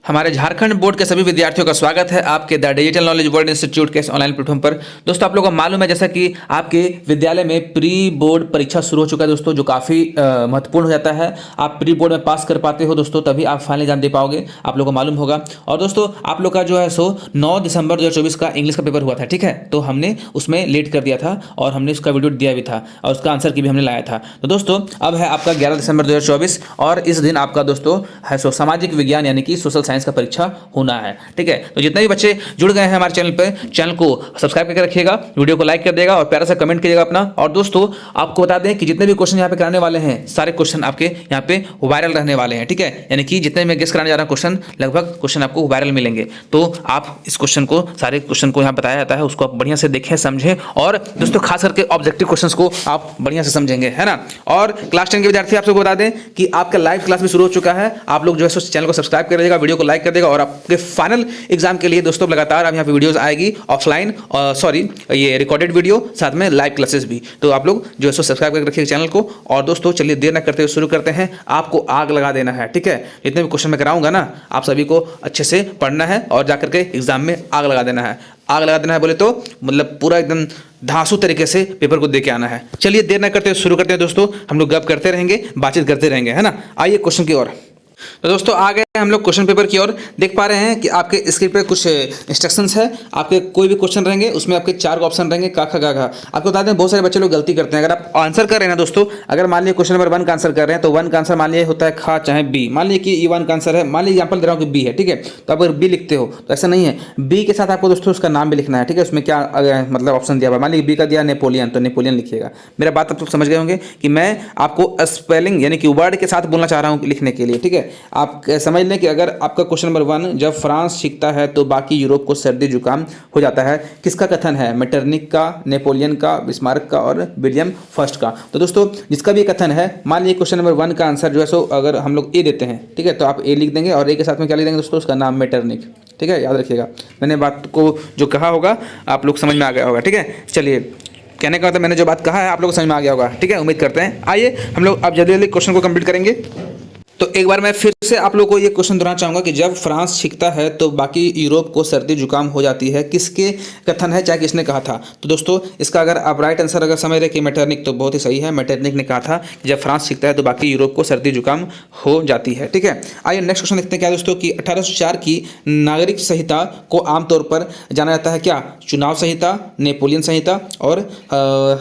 हमारे झारखंड बोर्ड के सभी विद्यार्थियों का स्वागत है आपके the digital knowledge world institute के ऑनलाइन प्लेटफॉर्म पर। दोस्तों आप लोगों को मालूम है जैसा कि आपके विद्यालय में प्री बोर्ड परीक्षा शुरू हो चुका है दोस्तों, जो काफ़ी महत्वपूर्ण हो जाता है। आप प्री बोर्ड में पास कर पाते हो दोस्तों, तभी आप फाइनल एग्जाम दे पाओगे, आप लोगों को मालूम होगा। और दोस्तों आप लोग का जो है सो 9 दिसंबर 2024 का इंग्लिश का पेपर हुआ था, ठीक है। तो हमने उसमें लेट कर दिया था और हमने उसका वीडियो दिया भी था और उसका आंसर की भी हमने लाया था। तो दोस्तों अब है आपका 11 दिसंबर 2024 और इस दिन आपका दोस्तों है सो सामाजिक विज्ञान यानी कि सोशल साइंस का परीक्षा होना है, ठीक है। तो जितने भी बच्चे जुड़ गए हैं हमारे चैनल पे, चैनल को सब्सक्राइब करके रखिएगा, वीडियो को लाइक कर देगा और प्यारा सा कमेंट करिएगा अपना। और दोस्तों आपको बता दें कि जितने भी क्वेश्चन यहाँ पे कराने वाले हैं, सारे क्वेश्चन आपके यहाँ पे वायरल रहने वाले हैं, ठीक है। यानी कि जितने मैं गेस कराने जा रहा हूँ क्वेश्चन, लगभग क्वेश्चन आपको वायरल मिलेंगे। तो आप इस क्वेश्चन को, सारे क्वेश्चन को यहाँ बताया जाता है, उसको आप बढ़िया से देखें, समझें और दोस्तों खास करके ऑब्जेक्टिव क्वेश्चन को आप बढ़िया से समझेंगे, है ना। और क्लास 10 के विद्यार्थी आप सबको बता दें कि आपका लाइव क्लास भी शुरू हो चुका है। आप लोग जो है चैनल को सब्सक्राइब कर देगा, वीडियो को लाइक कर देगा और आपके फाइनल एग्जाम के लिए दोस्तों लगातार अब यहाँ पे वीडियोस आएगी, ऑफलाइन सॉरी ये रिकॉर्डेड वीडियो, साथ में लाइव क्लासेस भी। तो आप लोग जो है सब्सक्राइब करके रखिए चैनल को। और दोस्तों चलिए देर न करते हुए शुरू करते हैं। आपको आग लगा देना है, ठीक है। जितने भी क्वेश्चन मैं कराऊंगा ना, आप सभी को अच्छे से पढ़ना है और जाकर के एग्जाम में आग लगा देना है। आग लगा देना है बोले तो मतलब पूरा एकदम धांसू तरीके से पेपर को दे के आना है। चलिए देर न करते हुए शुरू करते हैं दोस्तों। हम लोग गप करते रहेंगे, बातचीत करते रहेंगे, है ना। आइए क्वेश्चन की ओर। तो दोस्तों आ गए हम लोग क्वेश्चन पेपर की ओर। देख पा रहे हैं कि आपके स्क्रीन पे कुछ इंस्ट्रक्शंस है। आपके कोई भी क्वेश्चन रहेंगे उसमें आपके 4 ऑप्शन रहेंगे, का खा गा घा। आपको बता दें बहुत सारे बच्चे लोग गलती करते हैं। अगर आप आंसर कर रहे हैं ना दोस्तों, अगर मान लीजिए क्वेश्चन नंबर 1 का आंसर कर रहे हैं तो 1 का आंसर मान लीजिए होता है खा चाहे बी। मान लीजिए कि ये 1 का आंसर है, मान लीजिए एग्जाम्पल दे रहा हूँ कि बी है, ठीक है। तो आप अगर बी लिखते हो तो ऐसा नहीं है, बी के साथ आपको दोस्तों उसका नाम भी लिखना है, ठीक है। उसमें क्या मतलब ऑप्शन दिया हुआ, मान लीजिए बी का दिया नेपोलियन, तो नेपोलियन लिखिएगा। मेरा बात आप समझ गए होंगे कि मैं आपको स्पेलिंग यानी कि वर्ड के साथ बोलना चाह रहा हूँ लिखने के लिए, ठीक है। आप समझ लें कि अगर आपका क्वेश्चन नंबर 1, जब फ्रांस सीखता है तो बाकी यूरोप को सर्दी जुकाम हो जाता है, किसका कथन है? मेटरनिक का, नेपोलियन का, बिस्मार्क का और विलियम फर्स्ट का। तो दोस्तों जिसका भी कथन है, मान लीजिए क्वेश्चन नंबर 1 का आंसर जो है सो अगर हम लोग ए देते हैं, ठीक है, तो आप ए लिख देंगे और ए के साथ में क्या लिख देंगे दोस्तों? उसका नाम मेटरनिक, ठीक है। याद रखिएगा, मैंने बात को जो कहा होगा आप लोग समझ में आ गया होगा, ठीक है। चलिए कहने का मतलब मैंने जो बात कहा है आप लोग को समझ में आ गया होगा, ठीक है। उम्मीद करते हैं। आइए हम लोग अब जल्दी जल्दी क्वेश्चन को कंप्लीट करेंगे। तो एक बार मैं फिर से आप लोगों को ये क्वेश्चन दोहराना चाहूँगा कि जब फ्रांस सीखता है तो बाकी यूरोप को सर्दी जुकाम हो जाती है, किसके कथन है, चाहे किसने कहा था? तो दोस्तों इसका अगर आप राइट आंसर अगर समझ रहे कि मेटरनिक, तो बहुत ही सही है। मेटरनिक ने कहा था कि जब फ्रांस सीखता है तो बाकी यूरोप को सर्दी जुकाम हो जाती है, ठीक है। आइए नेक्स्ट क्वेश्चन देखते हैं क्या दोस्तों कि 1804 की नागरिक संहिता को आमतौर पर जाना जाता है क्या? चुनाव संहिता, नेपोलियन संहिता और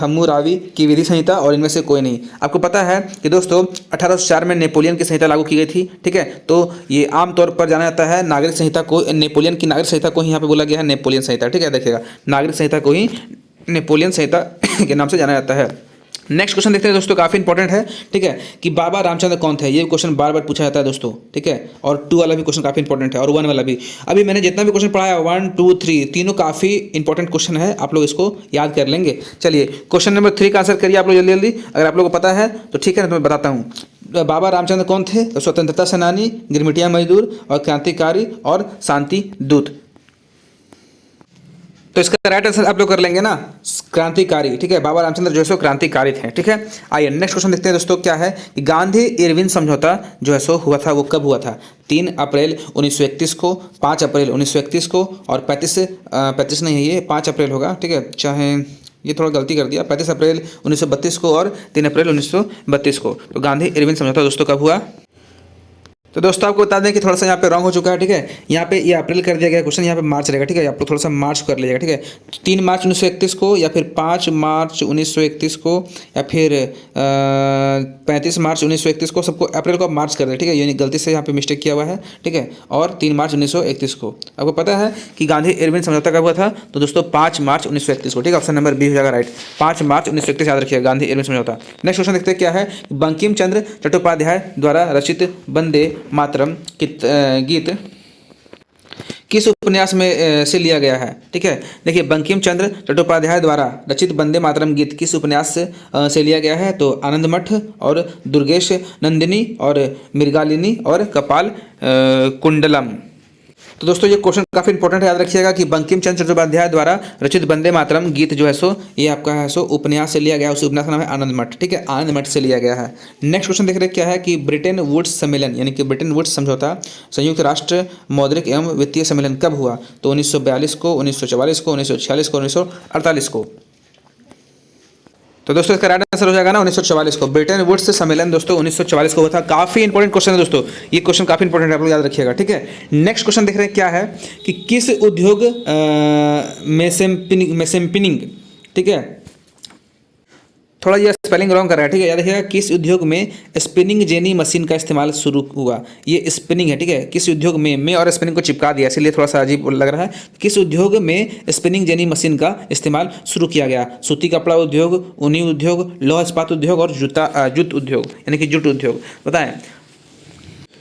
हम्मुराबी की विधि संहिता और इनमें से कोई नहीं। आपको पता है कि दोस्तों 1804 में नेपोलियन की संहिता लागू की गई थी, ठीक है। तो ये आमतौर पर जाना जाता है नागरिक संहिता को, नेपोलियन की नागरिक संहिता को ही यहाँ पे बोला गया है नेपोलियन संहिता, ठीक है। देखिएगा नागरिक संहिता को ही नेपोलियन संहिता के नाम से जाना जाता है। नेक्स्ट क्वेश्चन देखते हैं दोस्तों, काफी इंपॉर्टेंट है, ठीक है, कि बाबा रामचंद्र कौन थे? ये क्वेश्चन बार बार पूछा जाता है दोस्तों, ठीक है। और 2 वाला भी क्वेश्चन काफी इंपॉर्टेंट है और 1 वाला भी। अभी मैंने जितना भी क्वेश्चन पढ़ाया 1, 2, 3 तीनों काफी इंपॉर्टेंट क्वेश्चन है, आप लोग इसको याद कर लेंगे। चलिए क्वेश्चन नंबर 3 का आंसर करिए आप लोग जल्दी जल्दी। अगर आप लोग को पता है तो ठीक है ना, तो मैं बताता हूँ। बाबा रामचंद्र कौन थे? तो स्वतंत्रता सेनानी, गिरमिटिया मजदूर और क्रांतिकारी और शांति दूत। तो इसका राइट आंसर आप लोग कर लेंगे ना, क्रांतिकारी, ठीक है। बाबा रामचंद्र जो है सो क्रांतिकारी थे, ठीक है। आइए नेक्स्ट क्वेश्चन देखते हैं दोस्तों, क्या है कि गांधी इरविन समझौता जो है सो हुआ था, वो कब हुआ था? 3 अप्रैल 1931 को, 5 अप्रैल 1931 को और 35 नहीं है, ये 5 अप्रैल होगा, ठीक है। चाहे ये थोड़ा गलती कर दिया, 35 अप्रैल 1932 को और 3 अप्रैल 1932 को। तो गांधी इरविन समझौता दोस्तों कब हुआ? तो दोस्तों आपको बता दें कि थोड़ा सा यहाँ पे रॉन्ग हो चुका है, ठीक है। यहाँ पे ये अप्रैल कर दिया गया क्वेश्चन, यहाँ पे मार्च रहेगा, ठीक है। आप लोग थोड़ा सा मार्च कर लीजिएगा, ठीक है। 3 मार्च 1931 को या फिर 5 मार्च 1931 को या फिर 35 मार्च 1931 को, सबको अप्रैल को आप मार्च कर दें, ठीक है। यानी गलती से यहाँ पे मिस्टेक किया हुआ है, ठीक है। और 3 मार्च 1931 को। आपको पता है कि गांधी इरविन समझौता कब हुआ था? तो दोस्तों 5 मार्च 1931 को, ठीक है। ऑप्शन नंबर बी हो जाएगा राइट, 5 मार्च 1931 याद रखिएगा, गांधी इरविन समझौता। नेक्स्ट क्वेश्चन देखते हैं क्या है, बंकिम चंद्र चट्टोपाध्याय द्वारा रचित वंदे मातरम गीत किस उपन्यास में से लिया गया है? ठीक है, देखिए बंकिम चंद्र चट्टोपाध्याय द्वारा रचित वंदे मातरम गीत किस उपन्यास से लिया गया है? तो आनंद मठ और दुर्गेश नंदिनी और मृगालिनी और कपाल कुंडलम। तो दोस्तों ये क्वेश्चन काफी इंपॉर्टेंट है, याद रखिएगा कि बंकिम चंद्र चट्टोपाध्याय द्वारा रचित वंदे मातरम गीत जो है सो ये आपका है सो उपन्यास से लिया गया है। उस उपन्यास का नाम है आनंद मठ, ठीक है, आनंद मठ से लिया गया है। नेक्स्ट क्वेश्चन देख रहे हैं क्या है कि ब्रिटेन वुड्स सम्मेलन यानी कि ब्रिटेन वुड्स समझौता संयुक्त राष्ट्र मौद्रिक एवं वित्तीय सम्मेलन कब हुआ? तो 1942 को, 1944 को, 1946 को, 1948 को। तो दोस्तों इसका राइट आंसर हो जाएगा ना 1944 को। ब्रिटेन वुड्स सम्मेलन दोस्तों 1944 को हुआ था। काफी इंपॉर्टेंट क्वेश्चन है दोस्तों, ये क्वेश्चन काफी इंपॉर्टेंट है, आप लोग याद रखिएगा, ठीक है। नेक्स्ट क्वेश्चन देख रहे हैं क्या है कि किस उद्योग मेसेम्पिनिंग, ठीक है, थोड़ा ये स्पेलिंग रॉन्ग कर रहा है, ठीक है, याद रखिएगा किस उद्योग में स्पिनिंग जेनी मशीन का इस्तेमाल शुरू हुआ? ये स्पिनिंग है, ठीक है, किस उद्योग में और स्पिनिंग को चिपका दिया इसलिए थोड़ा सा अजीब लग रहा है। किस उद्योग में स्पिनिंग जेनी मशीन का इस्तेमाल शुरू किया गया? सूती कपड़ा उद्योग, ऊनी उद्योग, लौह इस्पात उद्योग और जूट उद्योग यानी कि जूट उद्योग, बताएं।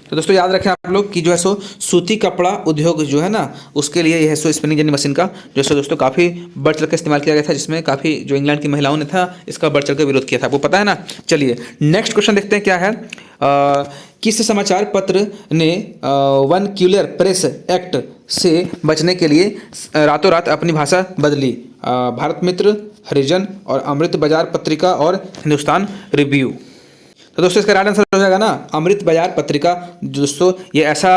तो दोस्तों याद रखें आप लोग कि जो है सो सूती कपड़ा उद्योग जो है ना उसके लिए यह है सो स्पिनिंग जेनी मशीन का जो है सो दोस्तों काफ़ी बढ़ चढ़ कर इस्तेमाल किया गया था, जिसमें काफ़ी जो इंग्लैंड की महिलाओं ने था इसका बढ़ चढ़ कर विरोध किया था, आपको पता है ना। चलिए नेक्स्ट क्वेश्चन देखते हैं क्या है। किस समाचार पत्र ने वर्नक्यूलर प्रेस एक्ट से बचने के लिए रातों रात अपनी भाषा बदली? भारत मित्र, हरिजन और अमृत बाजार पत्रिका और हिंदुस्तान रिव्यू। तो दोस्तों इसका राइट आंसर हो जाएगा ना अमृत बाजार पत्रिका। दोस्तों ये ऐसा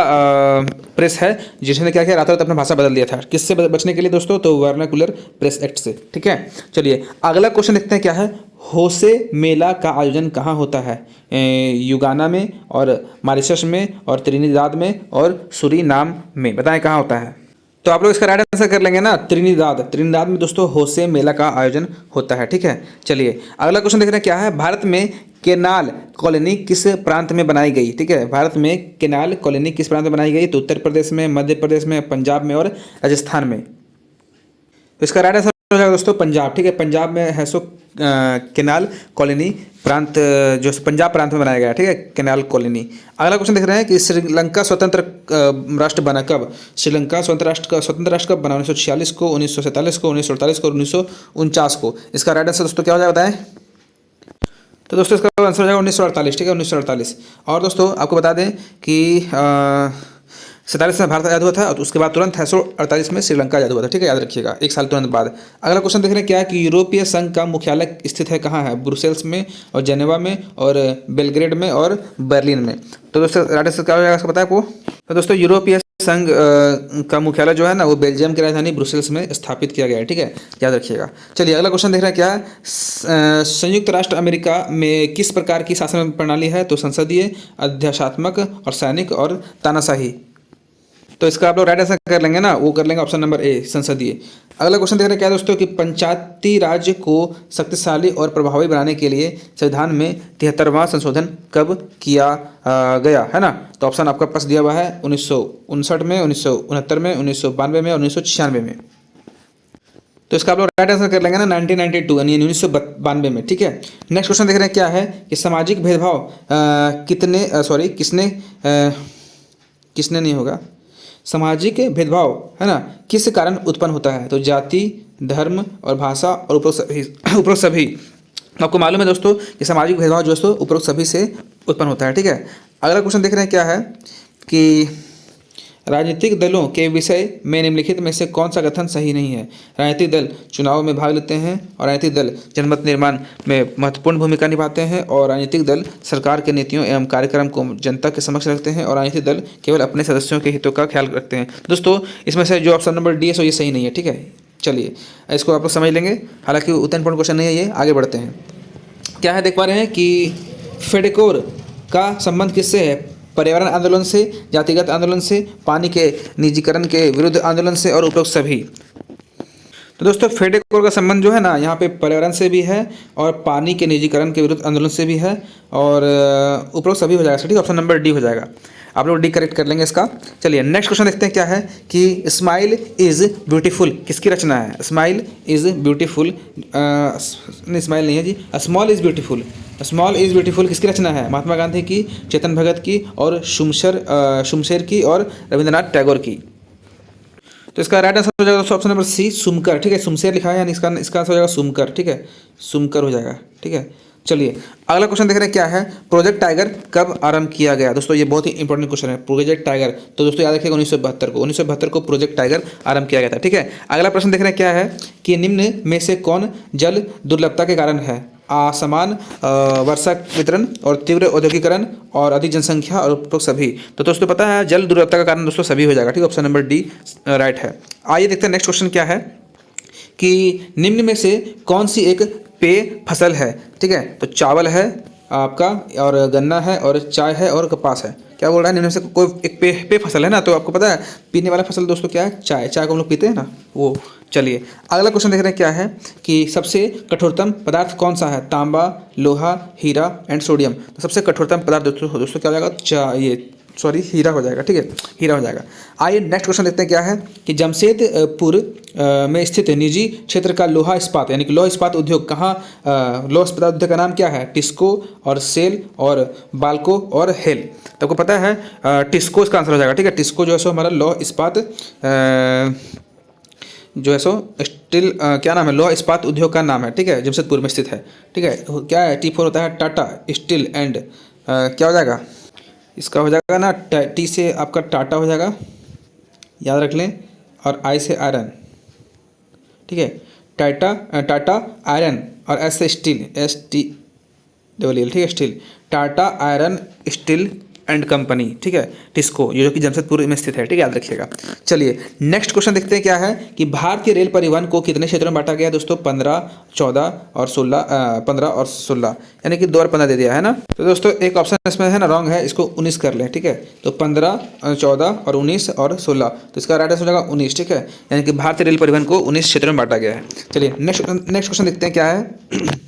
प्रेस है जिसने क्या किया, रातों रात अपना भाषा बदल दिया था। किससे बचने के लिए दोस्तों? तो वर्नाकुलर प्रेस एक्ट से, ठीक है। चलिए अगला क्वेश्चन देखते हैं क्या है। होसे मेला का आयोजन कहाँ होता है? युगाना में और मॉरिशस में और त्रिनिदाद में और सूरीनाम में, बताएं कहाँ होता है। तो आप लोग इसका राइट आंसर कर लेंगे ना त्रिनिदाद में दोस्तों होसे मेला का आयोजन होता है, ठीक है। चलिए अगला क्वेश्चन देख रहे हैं क्या है। भारत में केनाल कॉलोनी किस प्रांत में बनाई गई? ठीक है, भारत में केनाल कॉलोनी किस प्रांत में बनाई गई? तो उत्तर प्रदेश में, मध्य प्रदेश में, पंजाब में और राजस्थान में। तो इसका राइट आंसर हो जाएगा दोस्तों पंजाब, ठीक है। पंजाब में है सो केनाल कॉलोनी प्रांत जो पंजाब प्रांत में बनाया गया है, ठीक है, केनाल कॉलोनी। अगला क्वेश्चन देख रहे हैं कि श्रीलंका स्वतंत्र राष्ट्र बना कब? श्रीलंका स्वतंत्र राष्ट्र कब बना? 1946 को, 1947 को, 1948 को और 1949 को। इसका राइट आंसर दोस्तों क्या हो जाएगा बताएं। तो दोस्तों इसका आंसर हो जाएगा 1948, ठीक है, 1948। और दोस्तों आपको बता दें कि 47 में भारत आज़ाद हुआ था और उसके बाद तुरंत 1948 में श्रीलंका आज़ाद हुआ था, ठीक है, याद रखिएगा, एक साल तुरंत बाद। अगला क्वेश्चन देख रहे हैं क्या है कि यूरोपीय संघ का मुख्यालय स्थित है कहाँ है? ब्रुसेल्स में और जेनेवा में और बेलग्रेड में और बर्लिन में। तो दोस्तों राइट आंसर क्या हो जाएगा इसका पता है आपको? तो दोस्तों यूरोपीय संघ का मुख्यालय जो है ना वो बेल्जियम की राजधानी ब्रुसेल्स में स्थापित किया गया है, ठीक है, याद रखिएगा। चलिए अगला क्वेश्चन देख रहे हैं क्या है। संयुक्त राष्ट्र अमेरिका में किस प्रकार की शासन प्रणाली है? तो संसदीय, अध्याशात्मक और सैनिक और तानाशाही। तो इसका आप लोग राइट आंसर कर लेंगे ना, वो कर लेंगे ऑप्शन नंबर ए संसदीय। अगला क्वेश्चन देख रहे हैं क्या दोस्तों कि पंचायती राज को शक्तिशाली और प्रभावी बनाने के लिए संविधान में 73वां संशोधन कब किया गया है ना? तो ऑप्शन आपका पास दिया हुआ है 1959 में, 1969 में, 1992 में और 1996 में। तो इसका आप लोग राइट आंसर कर लेंगे ना 1992 यानी 1992 में, ठीक है। नेक्स्ट क्वेश्चन देख रहे हैं क्या है कि सामाजिक भेदभाव किसने नहीं होगा, सामाजिक भेदभाव है ना किस कारण उत्पन्न होता है? तो जाति, धर्म और भाषा और उपरोक्त सभी। आपको मालूम है दोस्तों कि सामाजिक भेदभाव जो है उपरोक्त सभी से उत्पन्न होता है, ठीक है। अगला क्वेश्चन देख रहे हैं क्या है कि राजनीतिक दलों के विषय में निम्नलिखित में से कौन सा कथन सही नहीं है? राजनीतिक दल चुनाव में भाग लेते हैं और राजनीतिक दल जनमत निर्माण में महत्वपूर्ण भूमिका निभाते हैं और राजनीतिक दल सरकार के नीतियों एवं कार्यक्रम को जनता के समक्ष रखते हैं और राजनीतिक दल केवल अपने सदस्यों के हितों का ख्याल रखते हैं। दोस्तों इसमें से जो ऑप्शन नंबर डी है सो ये सही नहीं है, ठीक है। चलिए इसको आप लोग समझ लेंगे, हालांकि उतना इंपॉर्टेंट क्वेश्चन नहीं है ये, आगे बढ़ते हैं। क्या है देख पा रहे हैं कि फेडकोर का संबंध किससे है? पर्यावरण आंदोलन से, जातिगत आंदोलन से, पानी के निजीकरण के विरुद्ध आंदोलन से और उपरोक्त सभी। तो दोस्तों फेडकोर का संबंध जो है ना यहाँ पे पर्यावरण से भी है और पानी के निजीकरण के विरुद्ध आंदोलन से भी है और उपरोक्त सभी हो जाएगा, ठीक है, ऑप्शन नंबर डी हो जाएगा। आप लोग डी करेक्ट कर लेंगे इसका। चलिए नेक्स्ट क्वेश्चन देखते हैं क्या है कि स्माइल इज़ ब्यूटीफुल किसकी रचना है? स्माइल इज़ ब्यूटीफुल, नहीं स्माइल नहीं है जी, small is beautiful. Small is beautiful किसकी रचना है? महात्मा गांधी की, चेतन भगत की और शुमशेर की और रविंद्रनाथ टैगोर की। तो इसका राइट आंसर हो जाएगा ऑप्शन नंबर सी सुमकर, ठीक है, शुमशेर लिखा है यानी इसका आंसर हो जाएगा सुमकर, ठीक है, सुमकर हो जाएगा, ठीक है। चलिए अगला क्वेश्चन देख रहे हैं क्या है, प्रोजेक्ट टाइगर कब आरंभ किया गया। दोस्तों ये बहुत ही इंपॉर्टेंट क्वेश्चन है, प्रोजेक्ट टाइगर। तो दोस्तों याद रखिएगा 1972 को प्रोजेक्ट टाइगर आरंभ किया गया था। ठीक है, अगला प्रश्न देख रहे हैं क्या है कि निम्न में से कौन जल दुर्लभता के कारण है। असमान वर्षा वितरण और तीव्र औद्योगिकरण और अधिक जनसंख्या और उपरोक्त सभी। तो दोस्तों पता है जल दुर्लभता का कारण दोस्तों सभी हो जाएगा। ठीक है, ऑप्शन नंबर डी राइट है। आइए देखते हैं नेक्स्ट क्वेश्चन क्या है कि निम्न में से कौन सी एक पेय फसल है। ठीक है, तो चावल है आपका और गन्ना है और चाय है और कपास है। क्या बोल रहा है, निम्न में से कोई एक पेय फसल है ना। तो आपको पता है पीने वाला फसल दोस्तों क्या है, चाय। चाय को हम लोग पीते हैं ना वो। चलिए अगला क्वेश्चन देख रहे हैं क्या है कि सबसे कठोरतम पदार्थ कौन सा है। तांबा, लोहा, हीरा एंड सोडियम। तो सबसे कठोरतम पदार्थ दोस्तों क्या हो जाएगा, ये सॉरी हीरा हो जाएगा। ठीक है, हीरा हो जाएगा। आइए नेक्स्ट क्वेश्चन देखते हैं क्या है कि जमशेदपुर में स्थित निजी क्षेत्र का लोहा इस्पात यानी कि लोहा इस्पात उद्योग कहाँ, लोहा इस्पात उद्योग का नाम क्या है। टिस्को और सेल और बाल्को और हेल। तो आपको पता है टिस्को इसका आंसर हो जाएगा। ठीक है, टिस्को जो है सो हमारा लोहा इस्पात जो है सो स्टील क्या नाम है, लोहा इस्पात उद्योग का नाम है। ठीक है, जमशेदपुर में स्थित है। ठीक है, क्या है T4 होता है टाटा स्टील एंड क्या हो जाएगा, इसका हो जाएगा ना टी से आपका टाटा हो जाएगा, याद रख लें, और आई से आयरन। ठीक है, टाटा आयरन और एस से स्टील, STEEL। ठीक है, steel, Tata iron steel and company. ठीक है, टिस्को जो कि जमशेदपुर में स्थित है। ठीक है, याद रखिएगा। चलिए नेक्स्ट क्वेश्चन देखते हैं क्या है कि भारतीय रेल परिवहन को कितने क्षेत्रों में बांटा गया है दोस्तों। 15, 14 और 16, 15 और 16 यानी कि 2 और 15 दे दिया है ना। तो दोस्तों एक ऑप्शन इसमें है ना रॉन्ग है, इसको 19 कर लें। ठीक है, तो 15, 14 और 19 और 16, तो इसका राइट आंसर हो जाएगा 19। ठीक है, यानी कि भारतीय रेल परिवहन को 19 क्षेत्रों में बांटा गया है। चलिए नेक्स्ट क्वेश्चन देखते हैं क्या है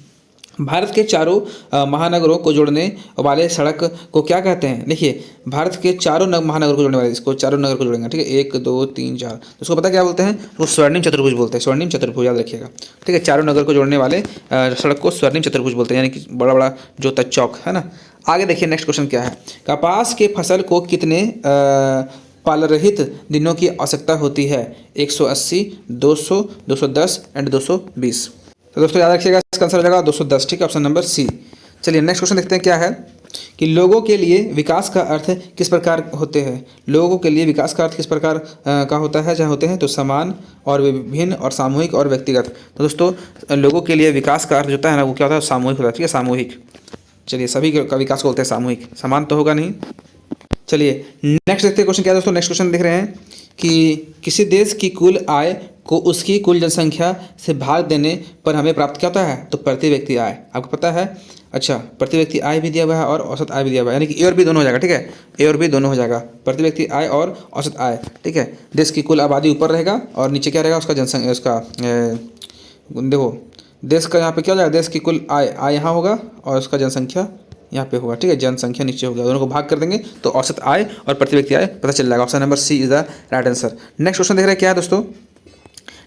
भारत के चारों महानगरों को जोड़ने वाले सड़क को क्या कहते हैं। देखिए भारत के चारों महानगरों को जोड़ने वाले, इसको चारों नगर को जोड़ेंगे। ठीक है, 1 2 3 4, तो उसको पता क्या बोलते हैं, वो स्वर्णिम चतुर्भुज बोलते हैं। स्वर्णिम चतुर्भुज याद रखिएगा। ठीक है, चारों नगर को जोड़ने वाले सड़क को स्वर्णिम चतुर्भुज बोलते हैं, यानी कि बड़ा बड़ा जो होता है चौक है ना। आगे देखिए नेक्स्ट क्वेश्चन क्या है, कपास के फसल को कितने पालरहित दिनों की आवश्यकता होती है। 180, 200, 210 एंड 220। तो दोस्तों याद रखिएगा इसका आंसर हो जाएगा 210। ठीक है, ऑप्शन नंबर सी। चलिए नेक्स्ट क्वेश्चन देखते हैं क्या है कि लोगों के लिए विकास का अर्थ किस प्रकार होते हैं। लोगों के लिए विकास का अर्थ किस प्रकार का होता है, जहाँ होते हैं तो समान और विभिन्न और सामूहिक और व्यक्तिगत। तो दोस्तों लोगों के लिए विकास का अर्थ जो होता है ना वो क्या होता है, सामूहिक होता है। ठीक है, सामूहिक। चलिए सभी का विकास को बोलते हैं सामूहिक, समान तो होगा नहीं। चलिए नेक्स्ट देखते हैं क्वेश्चन क्या है दोस्तों। नेक्स्ट क्वेश्चन देख रहे हैं कि किसी देश की कुल आय को उसकी कुल जनसंख्या से भाग देने पर हमें प्राप्त क्या होता है, तो प्रति व्यक्ति आय। आपको पता है, अच्छा प्रति व्यक्ति आय भी दिया हुआ है और औसत आय भी दिया हुआ है, यानी कि ए और बी दोनों हो जाएगा। ठीक है, ए और बी दोनों हो जाएगा, प्रति व्यक्ति आय और औसत आय। ठीक है, देश की कुल आबादी ऊपर रहेगा और नीचे क्या रहेगा उसका जनसंख्या, उसका देखो देश का यहाँ पे क्या हो जाएगा, देश की कुल आय यहाँ होगा और उसका जनसंख्या यहाँ पे होगा। ठीक है, जनसंख्या नीचे होगा, दोनों को भाग कर देंगे तो औसत आय और प्रति व्यक्ति आय पता चल जाएगा। Option number C is the right answer. Next question देख रहे हैं क्या है दोस्तों।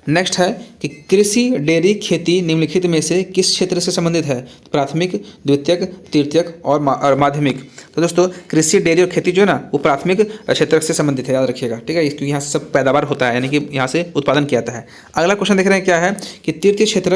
नेक्स्ट है कि कृषि डेयरी खेती निम्नलिखित में से किस क्षेत्र से संबंधित है। प्राथमिक, द्वितीयक, तृतीयक और माध्यमिक। तो दोस्तों कृषि डेयरी और खेती जो है ना वो प्राथमिक क्षेत्र से संबंधित है, याद रखिएगा। ठीक है, क्योंकि यहाँ से सब पैदावार होता है, यानी कि यहाँ से उत्पादन किया जाता है। अगला क्वेश्चन देख रहे हैं क्या है कि तृतीय क्षेत्र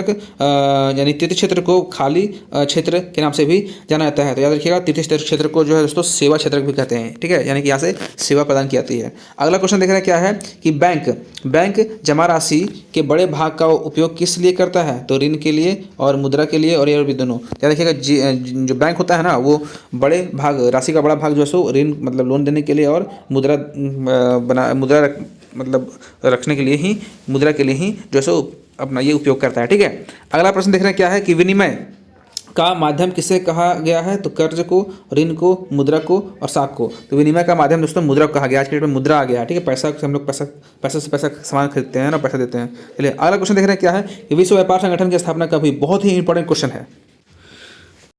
यानी तृतीय क्षेत्र को खाली क्षेत्र के नाम से भी जाना जाता है। तो याद रखिएगा तृतीय क्षेत्र को जो है दोस्तों सेवा क्षेत्र भी कहते हैं। ठीक है, यानी कि यहाँ से सेवा प्रदान की जाती है। अगला क्वेश्चन देख रहे हैं क्या है कि बैंक जमा राशि के बड़े भाग का उपयोग किस लिए करता है, तो ऋण के लिए और मुद्रा के लिए और ये भी दोनों। याद रखिएगा जो बैंक होता है ना वो बड़े भाग, राशि का बड़ा भाग जो है सो ऋण मतलब लोन देने के लिए और मुद्रा मतलब रखने के लिए ही, मुद्रा के लिए ही जो है सो अपना ये उपयोग करता है। ठीक है, अगला प्रश्न देख रहे हैं क्या है कि विनिमय का माध्यम किसे कहा गया है, तो कर्ज को, ऋण को, मुद्रा को और साख को। तो विनिमय का माध्यम दोस्तों मुद्रा को कहा गया। आज के डेट में मुद्रा आ गया। ठीक है, पैसा से हम लोग पैसा से पैसा सामान खरीदते हैं ना, पैसा देते हैं। चलिए अगला क्वेश्चन देख रहे हैं क्या है कि विश्व व्यापार संगठन की स्थापना कब हुई। बहुत ही इंपॉर्टेंट क्वेश्चन है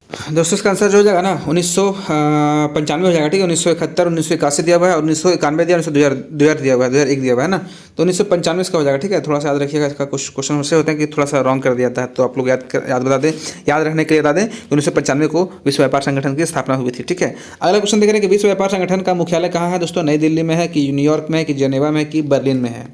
दोस्तों। इसका आंसर जो हो जाएगा ना 1995 हो जाएगा। ठीक है, 1971, 1981 दिया हुआ है और 1991 दिया, 2000 दिया हुआ है, 2001 दिया हुआ है ना। तो 1995 इसका हो जाएगा। ठीक है, थोड़ा सा याद रखिएगा, इसका कुछ क्वेश्चन ऐसे होते हैं कि थोड़ा सा रॉन्ग कर दिया जाता है, तो आप लोग याद बता दें, याद रखने के लिए बता दें 1995 को विश्व व्यापार संगठन की स्थापना हुई थी। ठीक है, अगला क्वेश्चन देख रहे हैं कि विश्व व्यापार संगठन का मुख्यालय कहाँ है दोस्तों। नई दिल्ली में है कि न्यूयॉर्क में है कि जेनेवा में है कि बर्लिन में है।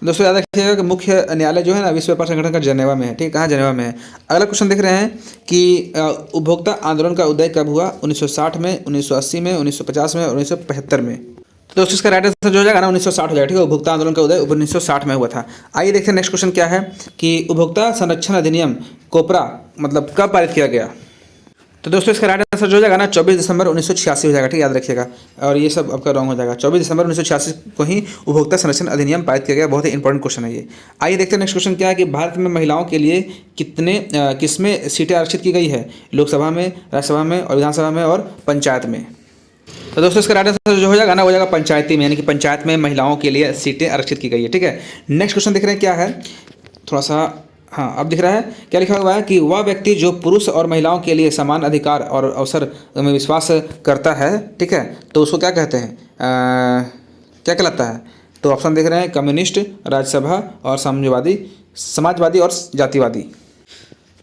दोस्तों याद रखिएगा कि मुख्य न्यायालय जो है ना विश्व व्यापार संगठन का जेनेवा में है। ठीक है, कहाँ जेनेवा में है। अगला क्वेश्चन देख रहे हैं कि उपभोक्ता आंदोलन का उदय कब हुआ? 1960 में, 1980 में, 1950 में और 1975 में। तो दोस्तों इसका राइट आंसर जो हो जाएगा ना 1960 हो जाएगा। ठीक है, उपभोक्ता आंदोलन का उदय 1960 में हुआ था। आइए देखते हैं नेक्स्ट क्वेश्चन क्या है कि उपभोक्ता संरक्षण अधिनियम कोपरा मतलब कब पारित किया गया? तो दोस्तों इसका राइट आंसर जो हो जाएगा ना 24 दिसंबर 1986 हो जाएगा। ठीक है, याद रखिएगा। और ये सब आपका रॉन्ग हो जाएगा। 24 दिसंबर 1986 को ही उपभोक्ता संरक्षण अधिनियम पारित किया गया। बहुत ही इंपॉर्टेंट क्वेश्चन है ये। आइए देखते हैं नेक्स्ट क्वेश्चन क्या है कि भारत में महिलाओं के लिए किसमें सीटें आरक्षित की गई है? लोकसभा में, राज्यसभा में और विधानसभा में और पंचायत में। तो दोस्तों इसका राइट आंसर जो हो जाएगा ना हो जाएगा पंचायती में, यानी कि पंचायत में महिलाओं के लिए सीटें आरक्षित की गई है। ठीक है, नेक्स्ट क्वेश्चन देख रहे हैं क्या है, थोड़ा सा हाँ अब दिख रहा है क्या लिखा हुआ है कि वह व्यक्ति जो पुरुष और महिलाओं के लिए समान अधिकार और अवसर में विश्वास करता है, ठीक है, तो उसको क्या कहते हैं, क्या कहलाता है? तो ऑप्शन देख रहे हैं कम्युनिस्ट, राज्यसभा और समाजवादी और जातिवादी।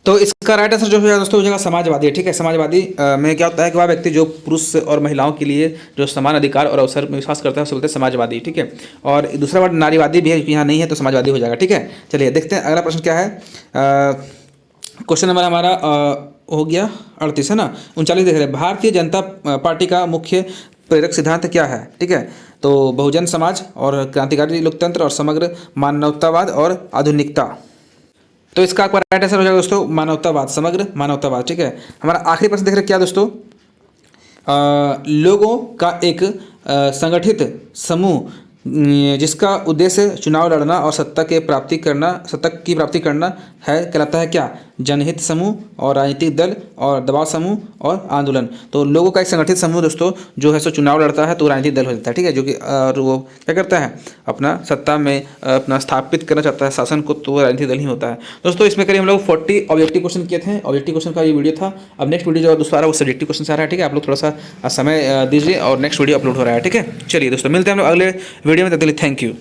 तो इसका राइट आंसर जो है दोस्तों हो जाएगा समाजवादी। ठीक है, समाजवादी में क्या होता है कि वह व्यक्ति जो पुरुष और महिलाओं के लिए जो समान अधिकार और अवसर में विश्वास करता है उसे बोलते हैं समाजवादी। ठीक है, और दूसरा वर्ड नारीवादी भी है, यहाँ नहीं है तो समाजवादी हो जाएगा। ठीक है, चलिए देखते हैं अगला प्रश्न क्या है। क्वेश्चन नंबर हमारा हो गया 38 है ना, 39 देख रहे हैं। भारतीय जनता पार्टी का मुख्य प्रेरक सिद्धांत क्या है? ठीक है, तो बहुजन समाज और क्रांतिकारी लोकतंत्र और समग्र मानवतावाद और आधुनिकता। तो इसका राइट आंसर हो जाएगा दोस्तों मानवतावाद, समग्र मानवतावाद। ठीक है, हमारा आखिरी प्रश्न देख रहे हैं क्या दोस्तों, लोगों का एक संगठित समूह जिसका उद्देश्य चुनाव लड़ना और सत्ता की प्राप्ति करना है कहलाता है क्या? जनहित समूह और राजनीतिक दल और दबाव समूह और आंदोलन। तो लोगों का एक संगठित समूह दोस्तों जो है सो चुनाव लड़ता है तो राजनीतिक दल हो जाता है। ठीक है, जो कि और वो क्या करता है अपना सत्ता में अपना स्थापित करना चाहता है शासन को, तो वो राजनीतिक दल ही होता है। दोस्तों इसमें करीब हम लोग 40 ऑब्जेक्टिव क्वेश्चन किए थे। ऑब्जेक्टिव क्वेश्चन का ये वीडियो था। अब नेक्स्ट वीडियो जो दोस्तों आ रहा है वो सब्जेक्टिव क्वेश्चन से आ रहा है। ठीक है, आप लोग थोड़ा सा समय दीजिए और नेक्स्ट वीडियो अपलोड हो रहा है। ठीक है, चलिए दोस्तों मिलते हैं हम लोग अगले वीडियो में। तब तक के लिए थैंक यू।